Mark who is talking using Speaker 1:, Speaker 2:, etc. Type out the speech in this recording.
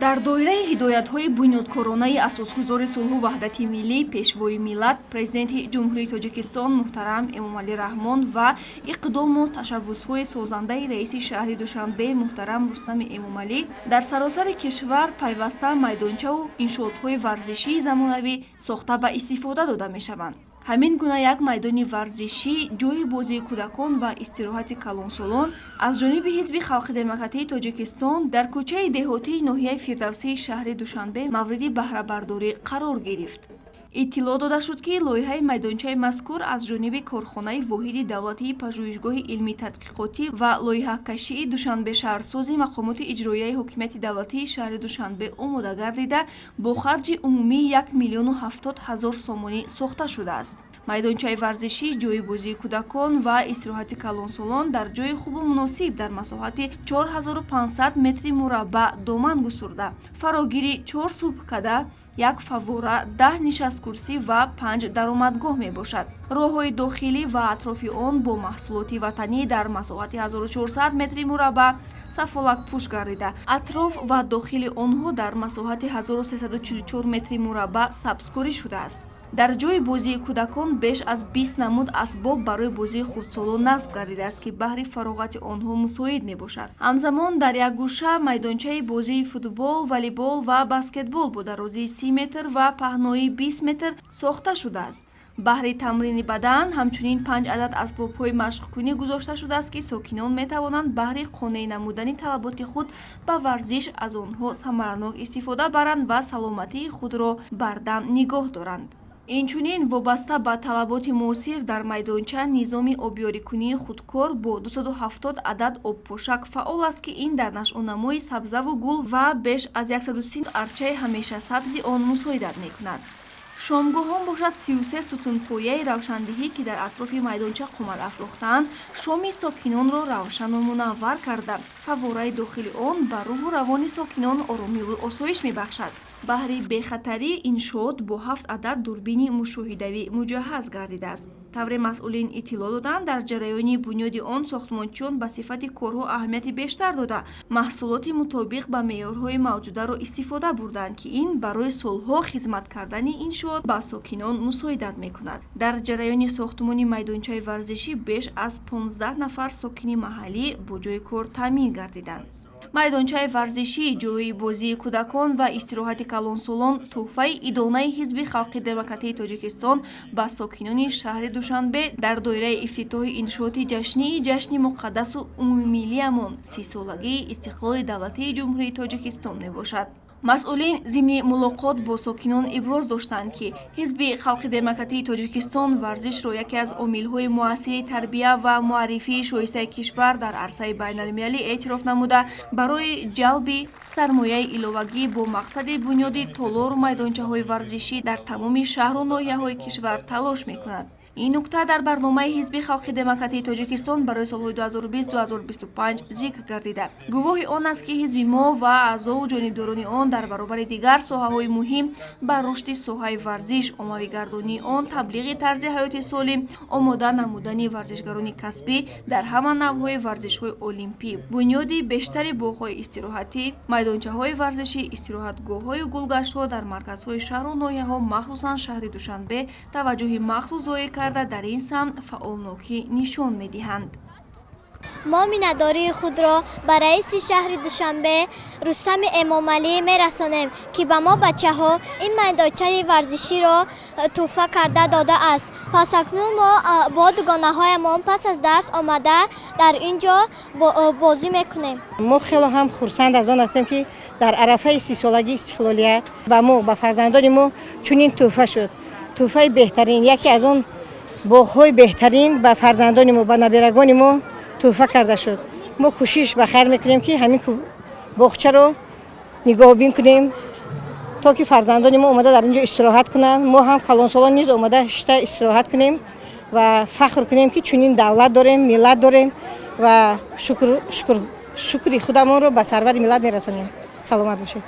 Speaker 1: дар доираи ҳидоятҳои бунёдкоронаи асосгузори сулҳу ваҳдати миллӣ пешвои миллат президенти ҷумҳурии тоҷикистон муҳтарам эмомалӣ раҳмон ва иқдому ташаббусҳои созандаи раиси шаҳри душанбе муҳтарам рустами эмомалӣ дар саросари кишвар пайваста майдончаву иншоотҳои варзишии замонавӣ сохта ба истифода дода мешаванд. ҳамин гуна як майдони варзишӣ, ҷойи бозии кӯдакон ва истироҳати калонсолон аз ҷониби ҳизби халқи демократии тоҷикистон дар кӯчаи деҳотии ноҳияи фирдавсии шаҳри душанбе мавриди баҳрабардорӣ қарор гирифт. иттилоъ дода шуд, ки лоиҳаи майдончаи мазкур аз ҷониби корхонаи воҳиди давлатии пажӯҳишгоҳи илмӣ-тадқиқотӣ ва лоиҳакашии Душанбе шаҳрсози мақомоти иҷроияи ҳокимияти давлатии шаҳри Душанбе омода гардида бо харҷи умумии 1 миллиону 70 ҳазор сомонӣ сохта шудааст. майдончаи варзишӣ, ҷойи бозии кӯдакон ва истироҳати калонсолон дар ҷойи хубу муносиб дар масоҳати 4500 метри мураббаъ доман густурда, фарогири 4 субҳкада, 1 фаввора, 10 нишасткурсӣ ва 5 даромадгоҳ мебошад. роҳҳои дохилӣ ва атрофи он бо маҳсулоти ватанӣ дар масоҳати 1400 метри мураббаъ сафолакпӯш гардида, атроф ва дохили онҳо дар масоҳати 1344 метри мураббаъ сабзкорӣ шудааст. дар ҷойи бозии кӯдакон беш аз 20 намуд асбоб барои бозии хурдсолон насб гардидааст, ки баҳри фароғати онҳо мусоид мебошад. ҳамзамон дар як гӯша майдончаи бозии футбол, волейбол ва баскетбол бо дарозии 30 метр ва паҳнои 20 метр сохта шудааст. баҳри тамрини бадан ҳамчунин 5 адад асбобҳои машқкунӣ гузошта шудааст, ки сокинон метавонанд баҳри қонеъ намудани талаботи худ ба варзиш аз онҳо самаранок истифода баранд ва саломатии худро бардам нигоҳ доранд. инчунин вобаста ба талаботи муосир дар майдонча низоми обёрикунии худкор бо 270 адад обпошак фаъол аст, ки ин дар нашъонамои сабзаву гул ва беш аз 130 арчаи ҳамешасабзи он мусоидат мекунад. шомгоҳон бошад 33 сутунпояи равшандиҳӣ, ки дар атрофи майдонча қомат афрохтаанд, шоми сокинонро равшану мунаввар карда, фаввораи дохили он ба рӯҳу равони сокинон оромиву осоиш мебахшад. баҳри бехатарӣ иншоот бо 7 адад дурбини мушоҳидавӣ муҷаҳҳаз гардидааст. тавре масъулин иттилоъ доданд, дар ҷараёни бунёди он сохтмончиён ба сифати корҳо аҳамияти бештар дода, маҳсулоти мутобиқ ба меъёрҳои мавҷударо истифода бурданд, ки ин барои солҳо хизмат кардани иншоот ба сокинон мусоидат мекунад. дар ҷараёни сохтмони майдончаи варзишӣ беш аз 15 нафар сокини маҳаллӣ бо ҷойи кор таъмин гардиданд. майдончаи варзишӣ, ҷойи бозии кӯдакон ва истироҳати калонсолон тӯҳфаи идонаи ҳизби халқи демократии тоҷикистон ба сокинони шаҳри душанбе дар доираи ифтитоҳи иншооти ҷашнии ҷашни муқаддасу умумимиллиямон 30-солагии истиқлоли давлатии ҷумҳурии тоҷикистон мебошад. масъулин зимни мулоқот бо сокинон иброз доштанд, ки ҳизби халқи демократии тоҷикистон варзишро яке аз омилҳои муассири тарбия ва муаррифии шоистаи кишвар дар арсаи байналмилалӣ эътироф намуда, барои ҷалби сармояи иловагӣ бо мақсади бунёди толору майдончаҳои варзишӣ дар тамоми шаҳру ноҳияҳои кишвар талош мекунад. ин нукта дар барномаи ҳизби халқи демократии тоҷикистон барои солҳои 2020-2025 зикр гардида, гувоҳи он аст, ки ҳизби мо ва аъзову ҷонибдорони он дар баробари дигар соҳаҳои муҳим ба рушди соҳаи варзиш, оммавигардонии он, таблиғи тарзи ҳаёти солим, омода намудани варзишгарони касбӣ дар ҳама навъҳои варзишҳои олимпӣ, бунёди бештари боғҳои истироҳатӣ, майдончаҳои варзишӣ, истироҳатгоҳҳои гулгаштҳо дар марказҳои шаҳру ноҳияҳо, махсусан шаҳри Душанбе, таваҷҷӯҳи махсус зоя дар ин самт фаъолнокӣ нишон медиҳанд.
Speaker 2: мо миннатдории худро ба раиси шаҳри Душанбе Рустами Эмомалӣ мерасонем, ки ба мо бачаҳо ин майдончаи варзиширо тӯҳфа карда додааст. пас акнун мо бо дугонаҳоямон пас аз дарс омада дар ин ҷо бозӣ мекунем.
Speaker 3: мо хело ҳам хурсанд аз он ҳастем, ки дар арафаи 30-солагии истиқлолият ба мо, ба фарзандони мо чунин тӯҳфа шуд. тӯҳфаи беҳтарин, яке аз он боғҳои беҳтарин ба фарзандони мо, ба набирагони мо тӯҳфа карда шуд. мо кӯшиш ба хайр мекунем, ки ҳамин боғчаро нигоҳубин кунем, то ки фарзандони мо омада дар ин ҷо истироҳат кунанд. мо ҳам калонсолон низ омада шишта истироҳат кунем ва фахр кунем, ки чунин давлат дорем, миллат дорем ва шукри худамонро ба сарвари миллат мерасонем. саломат бошед.